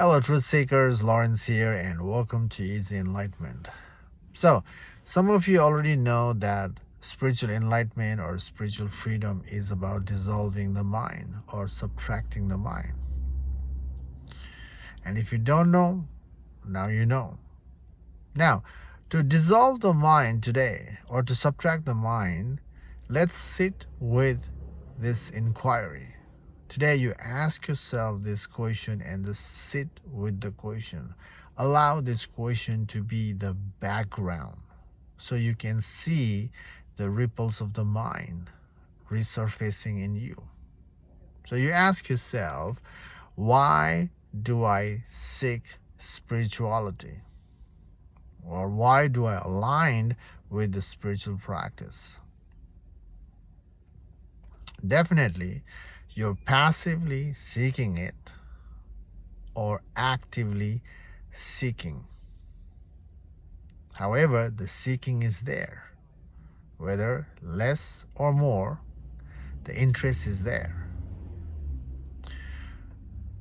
Hello, truth seekers. Lawrence here, and welcome to Easy Enlightenment. So, some of you already know that spiritual enlightenment or spiritual freedom is about dissolving the mind or subtracting the mind. And if you don't know, now you know. Now, to dissolve the mind today or to subtract the mind, let's sit with this inquiry. Today, you ask yourself this question and just sit with the question. Allow this question to be the background so you can see the ripples of the mind resurfacing in you. So you ask yourself, why do I seek spirituality? Or why do I align with the spiritual practice? Definitely, you're passively seeking it or actively seeking. However, the seeking is there. Whether less or more, the interest is there.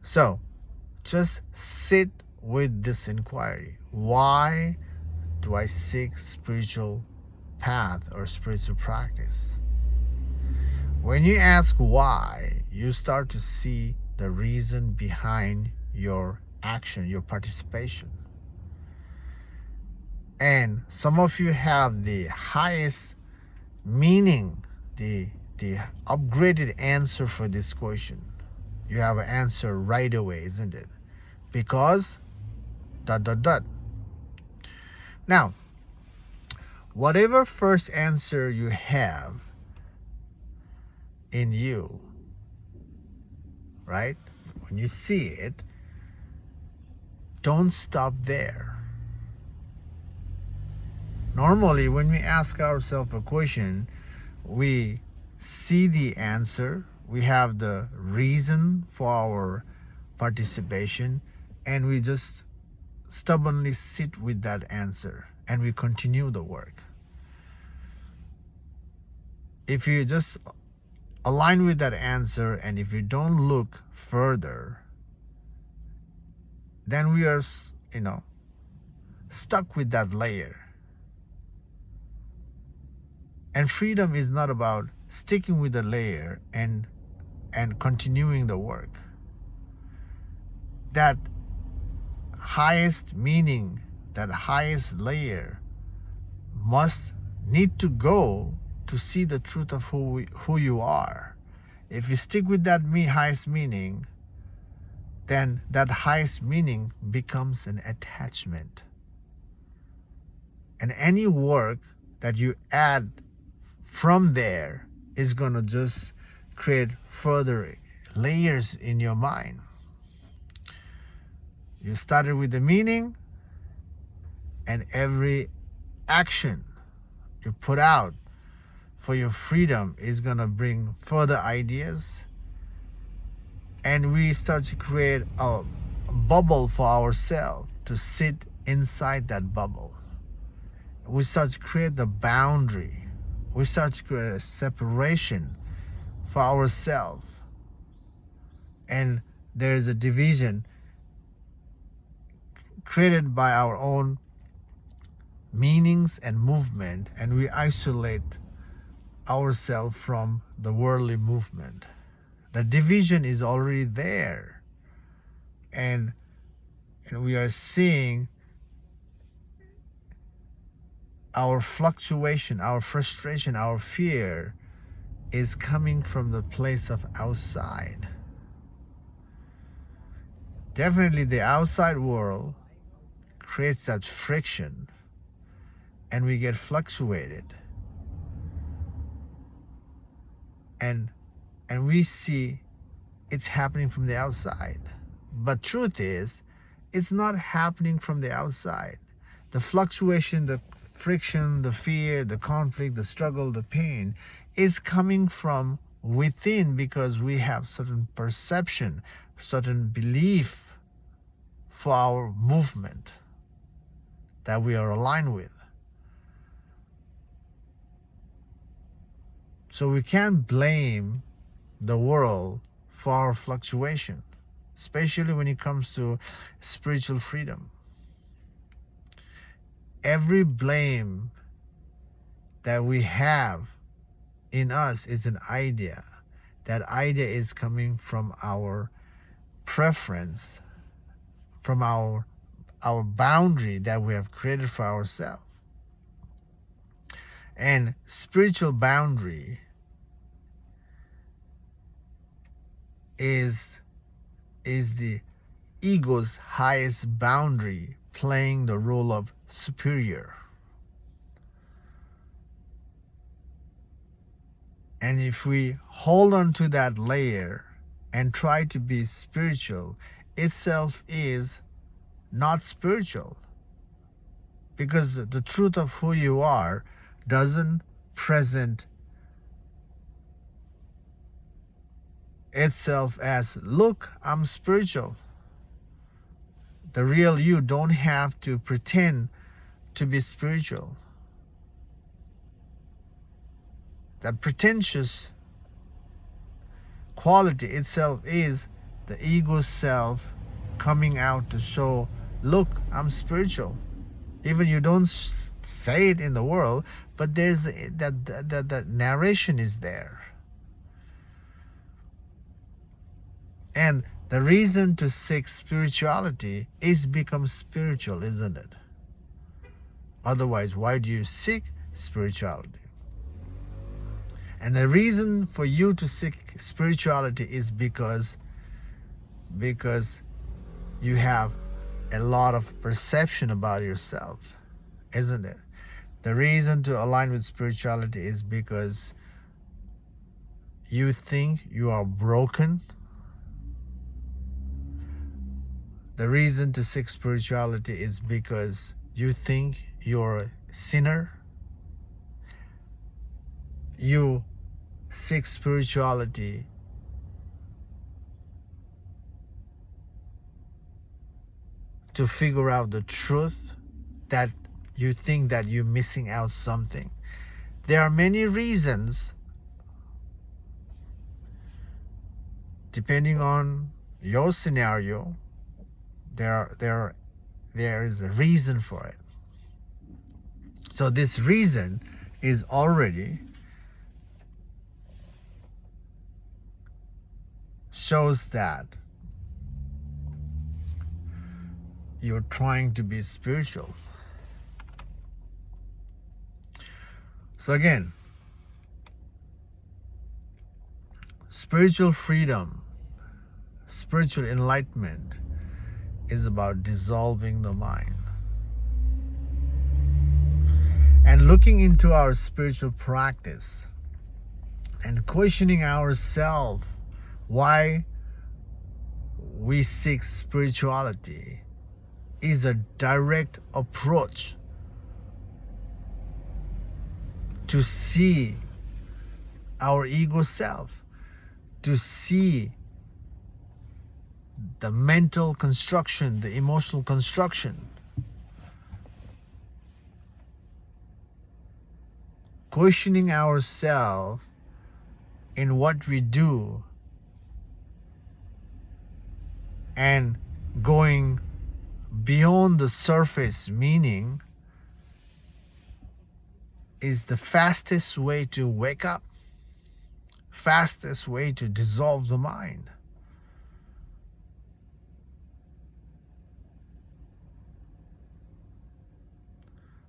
So, just sit with this inquiry. Why do I seek spiritual path or spiritual practice? When you ask why, you start to see the reason behind your action, your participation. And some of you have the highest meaning, the upgraded answer for this question. You have an answer right away, isn't it? Because ... Now, whatever first answer you have in you, right? When you see it, don't stop there. Normally, when we ask ourselves a question, we see the answer, we have the reason for our participation, and we just stubbornly sit with that answer and we continue the work. If you just align with that answer and if you don't look further, then we are, stuck with that layer. And freedom is not about sticking with the layer and continuing the work. That highest meaning, that highest layer must need to go to see the truth of who you are. If you stick with that highest meaning, then that highest meaning becomes an attachment. And any work that you add from there is going to just create further layers in your mind. You started with the meaning, and every action you put out for your freedom is going to bring further ideas. And we start to create a bubble for ourselves to sit inside that bubble. We start to create the boundary. We start to create a separation for ourselves. And there is a division created by our own meanings and movement, and we isolate ourselves from the worldly movement. The division is already there, and we are seeing our fluctuation, our frustration, our fear is coming from the place of outside. Definitely the outside world creates that friction, and we get fluctuated. And we see it's happening from the outside. But truth is, it's not happening from the outside. The fluctuation, the friction, the fear, the conflict, the struggle, the pain is coming from within, because we have certain perception, certain belief for our movement that we are aligned with. So we can't blame the world for our fluctuation. especially when it comes to spiritual freedom. Every blame that we have in us is an idea. That idea is coming from our preference, from our boundary that we have created for ourselves. And spiritual boundary is the ego's highest boundary, playing the role of superior. And if we hold on to that layer and try to be spiritual, itself is not spiritual. Because the truth of who you are doesn't present itself as, look, I'm spiritual. The real you don't have to pretend to be spiritual. That pretentious quality itself is the ego self coming out to show, look, I'm spiritual. Even you don't say it in the world, but there's that narration is there. And the reason to seek spirituality is become spiritual, isn't it? Otherwise, why do you seek spirituality? And the reason for you to seek spirituality is because you have a lot of perception about yourself, isn't it? The reason to align with spirituality is because you think you are broken. The reason to seek spirituality is because you think you're a sinner. You seek spirituality to figure out the truth, that you think that you're missing out something. There are many reasons, depending on your scenario. There is a reason for it. So this reason is already shows that you're trying to be spiritual. So again, spiritual freedom, spiritual enlightenment is about dissolving the mind. And looking into our spiritual practice and questioning ourselves why we seek spirituality is a direct approach to see our ego self, to see the mental construction, the emotional construction. Questioning ourselves in what we do and going beyond the surface meaning is the fastest way to wake up, fastest way to dissolve the mind.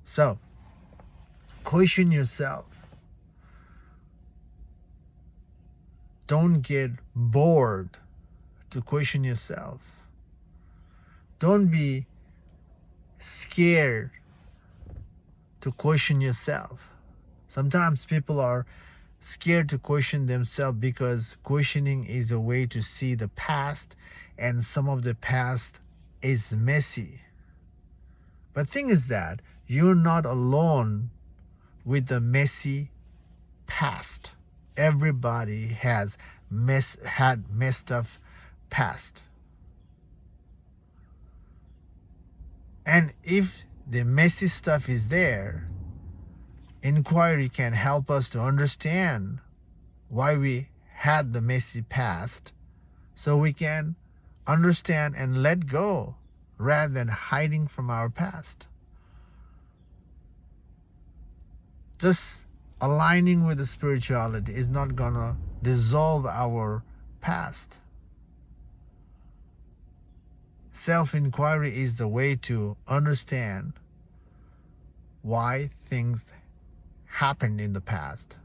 So, question yourself. Don't get bored to question yourself. Don't be scared to question yourself. Sometimes people are scared to question themselves because questioning is a way to see the past, and some of the past is messy. But the thing is that you're not alone with the messy past. Everybody has had messed up past. And if the messy stuff is there, inquiry can help us to understand why we had the messy past, so we can understand and let go rather than hiding from our past. Just aligning with the spirituality is not gonna dissolve our past. Self-inquiry is the way to understand why things happened in the past.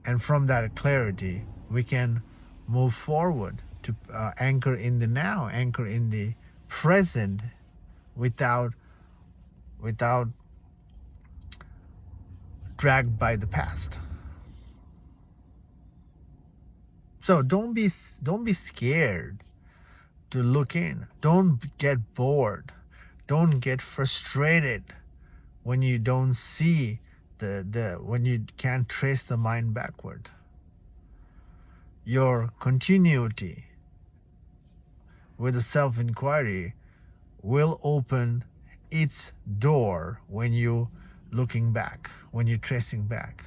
And from that clarity, we can move forward to anchor in the now, anchor in the present without dragged by the past. So don't be scared to look in. Don't get bored. Don't get frustrated when you don't see when you can't trace the mind backward. Your continuity with the self-inquiry will open its door when you looking back, when you're tracing back.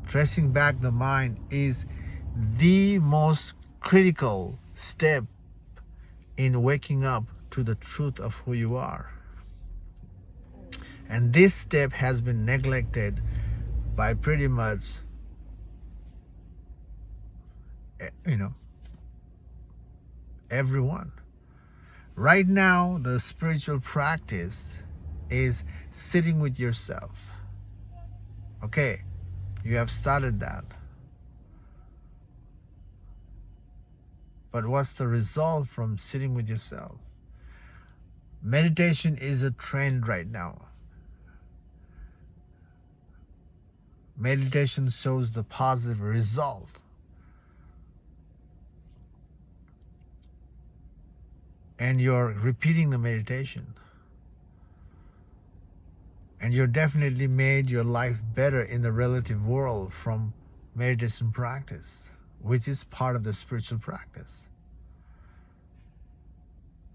Tracing back the mind is the most critical step in waking up to the truth of who you are. And this step has been neglected by pretty much, everyone. Right now, the spiritual practice is sitting with yourself. Okay, you have started that. But what's the result from sitting with yourself? Meditation is a trend right now. Meditation shows the positive result. And you're repeating the meditation. And you're definitely made your life better in the relative world from meditation practice, which is part of the spiritual practice.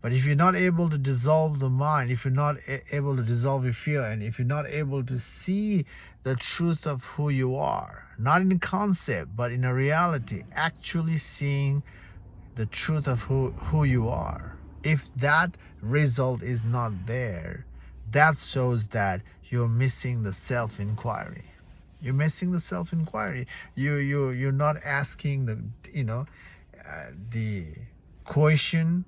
But if you're not able to dissolve the mind, if you're not able to dissolve your fear, and if you're not able to see the truth of who you are, not in concept, but in a reality, actually seeing the truth of who you are, if that result is not there, that shows that you're missing the self-inquiry. You're missing the self-inquiry. You're not asking the question.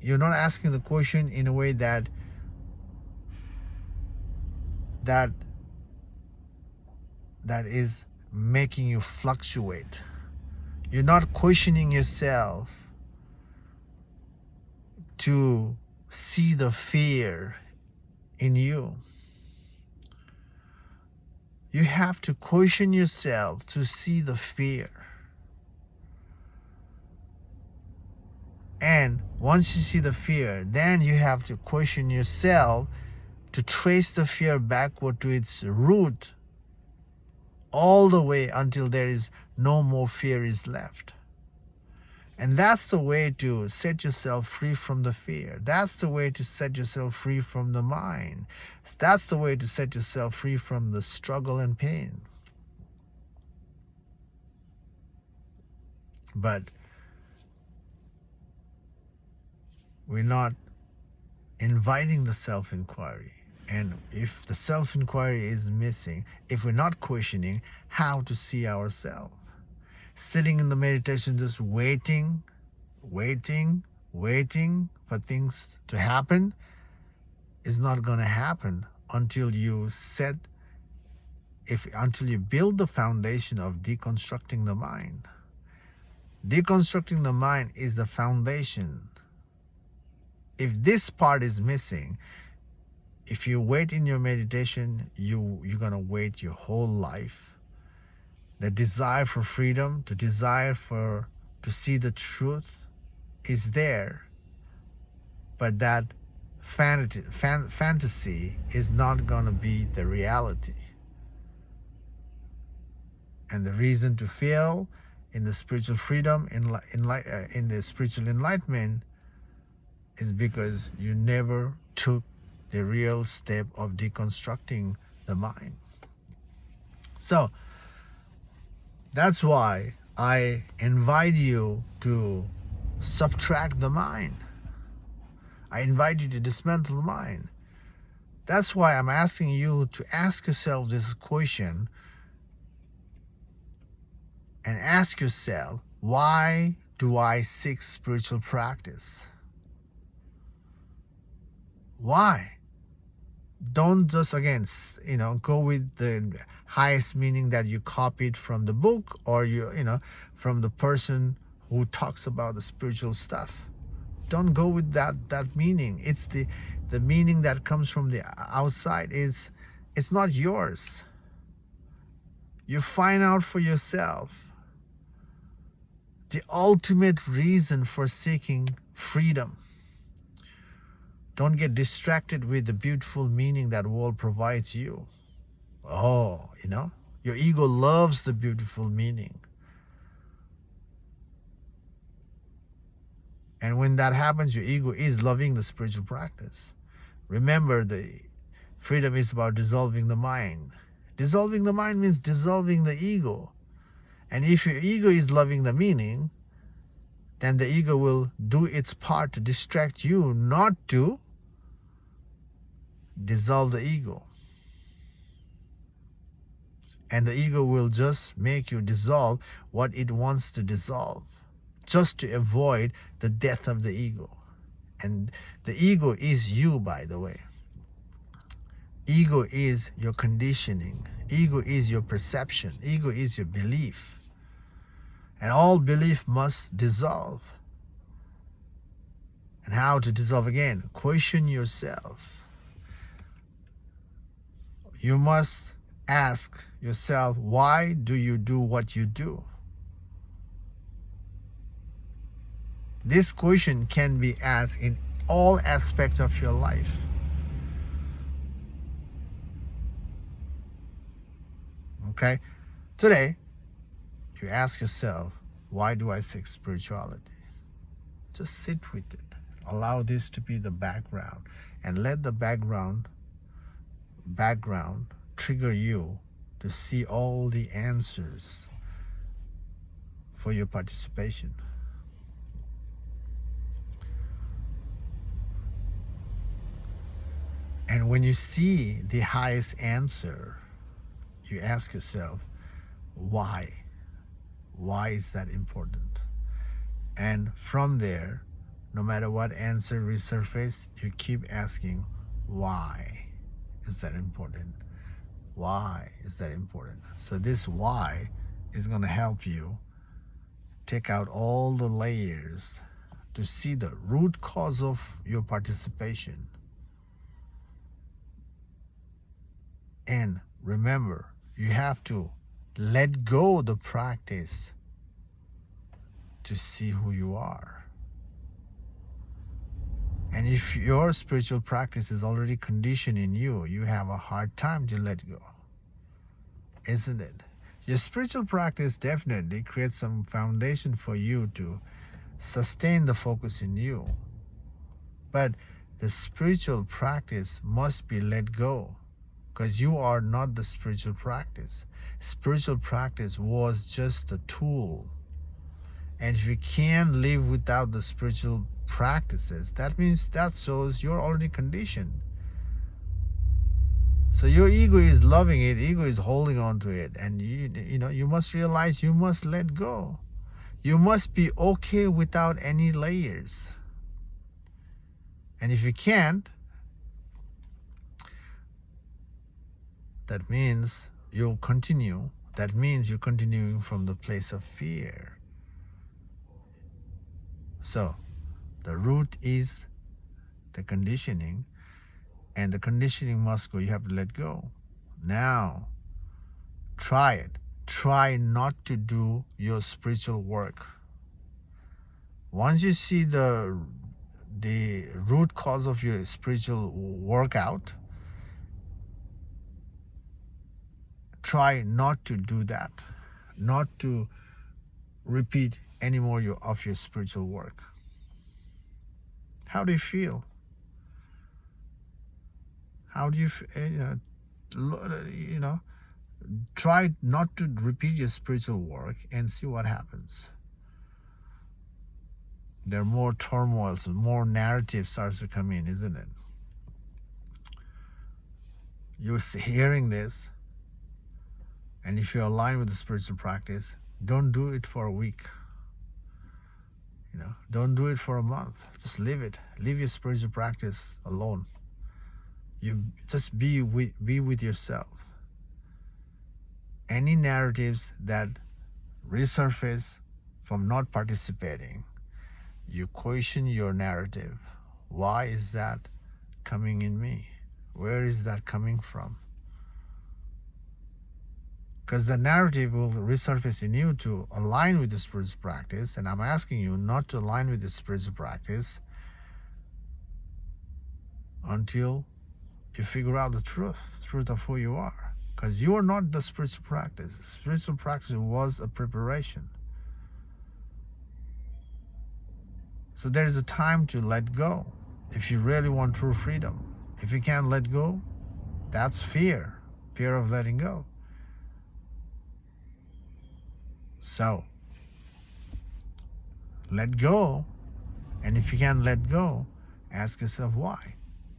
You're not asking the question in a way that is making you fluctuate. You're not questioning yourself to see the fear in you. You have to question yourself to see the fear. And once you see the fear, then you have to question yourself to trace the fear backward to its root, all the way until there is no more fear is left. And that's the way to set yourself free from the fear. That's the way to set yourself free from the mind. That's the way to set yourself free from the struggle and pain. But we're not inviting the self-inquiry. And if the self-inquiry is missing, if we're not questioning how to see ourselves, sitting in the meditation just waiting for things to happen is not going to happen until you until you build the foundation of deconstructing the mind. Deconstructing the mind is the foundation. If this part is missing, if you wait in your meditation, you're going to wait your whole life. The desire for freedom, the desire to see the truth is there. But that fantasy is not going to be the reality. And the reason to fail in the spiritual freedom, in the spiritual enlightenment, is because you never took the real step of deconstructing the mind. So that's why I invite you to subtract the mind. I invite you to dismantle the mind. That's why I'm asking you to ask yourself this question and ask yourself, why do I seek spiritual practice? Why? Don't just, again, go with the highest meaning that you copied from the book or from the person who talks about the spiritual stuff. Don't go with that meaning. It's the meaning that comes from the outside. It's not yours. You find out for yourself the ultimate reason for seeking freedom. Don't get distracted with the beautiful meaning that world provides you. Oh, your ego loves the beautiful meaning. And when that happens, your ego is loving the spiritual practice. Remember, the freedom is about dissolving the mind. Dissolving the mind means dissolving the ego. And if your ego is loving the meaning, then the ego will do its part to distract you, not to dissolve the ego. And the ego will just make you dissolve what it wants to dissolve, just to avoid the death of the ego. And the ego is you, by the way. Ego is your conditioning. Ego is your perception. Ego is your belief. And all belief must dissolve. And how to dissolve? Again, question yourself. You must ask yourself, why do you do what you do? This question can be asked in all aspects of your life. Okay? Today, you ask yourself, why do I seek spirituality? Just sit with it. Allow this to be the background, and let the background trigger you to see all the answers for your participation. And when you see the highest answer, you ask yourself, why? Why is that important? And from there, no matter what answer resurfaces, you keep asking, why is that important? Why is that important? So this why is going to help you take out all the layers to see the root cause of your participation. And remember, you have to let go the practice to see who you are. And if your spiritual practice is already conditioned in you, you have a hard time to let go, isn't it? Your spiritual practice definitely creates some foundation for you to sustain the focus in you. But the spiritual practice must be let go, because you are not the spiritual practice. Spiritual practice was just a tool. And if you can't live without the spiritual practices, that means that shows you're already conditioned. So your ego is loving it, ego is holding on to it, and you must realize you must let go. You must be okay without any layers. And if you can't, that means you'll continue. That means you're continuing from the place of fear. So the root is the conditioning, and the conditioning must go. You have to let go. Now, try it. Try not to do your spiritual work. Once you see the root cause of your spiritual workout, try not to do that. Not to repeat any more of your spiritual work. How do you feel? How do you, try not to repeat your spiritual work and see what happens. There are more turmoils and more narrative starts to come in, isn't it? You're hearing this, and if you're aligned with the spiritual practice, don't do it for a week. Don't do it for a month. Just leave it. Leave your spiritual practice alone. You just be with yourself. Any narratives that resurface from not participating, you question your narrative. Why is that coming in me? Where is that coming from? Because the narrative will resurface in you to align with the spiritual practice, and I'm asking you not to align with the spiritual practice until you figure out the truth of who you are. Because you are not the spiritual practice. Spiritual practice was a preparation. So there is a time to let go if you really want true freedom. If you can't let go, that's fear of letting go. So, let go, and if you can't let go, ask yourself why.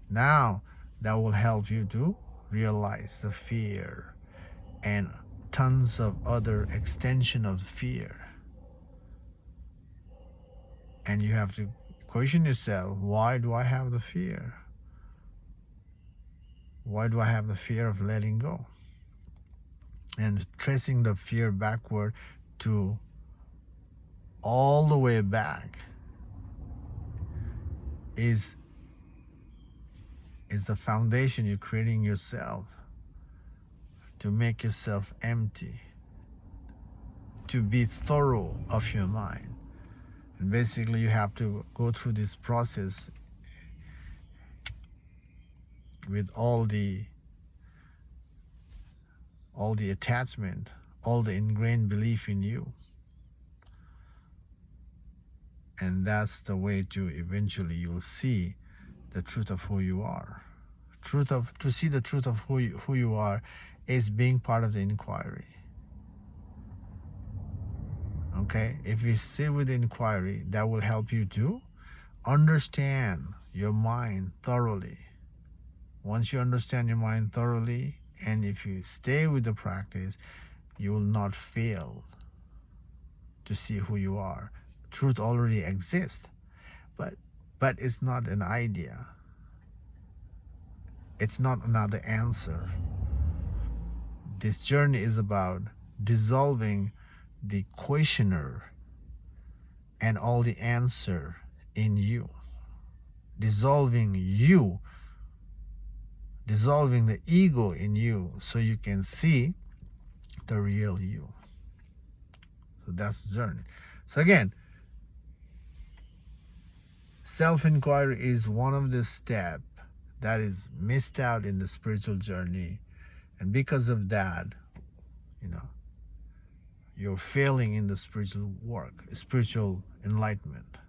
Now, that will help you to realize the fear and tons of other extension of fear. And you have to question yourself, why do I have the fear? Why do I have the fear of letting go? And tracing the fear backward to all the way back is the foundation you're creating yourself to make yourself empty, to be thorough of your mind. And basically you have to go through this process with all the attachment, all the ingrained belief in you. And that's the way to eventually you'll see the truth of who you are. To see the truth of who you are is being part of the inquiry. Okay? If you sit with the inquiry, that will help you to understand your mind thoroughly. Once you understand your mind thoroughly, and if you stay with the practice, you will not fail to see who you are. Truth already exists, but it's not an idea. It's not another answer. This journey is about dissolving the questioner and all the answer in you. Dissolving you. Dissolving the ego in you so you can see the real you. So that's the journey. So again, self-inquiry is one of the steps that is missed out in the spiritual journey. And because of that, you're failing in the spiritual work, spiritual enlightenment.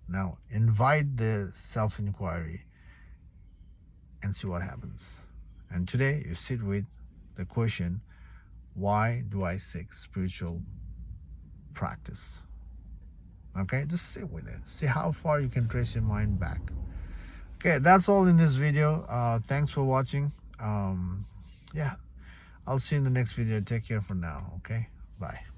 Now, invite the self-inquiry and see what happens. And today, you sit with the question, why do I seek spiritual practice? Okay, just sit with it. See how far you can trace your mind back. Okay, that's all in this video. Thanks for watching. I'll see you in the next video. Take care for now. Okay, bye.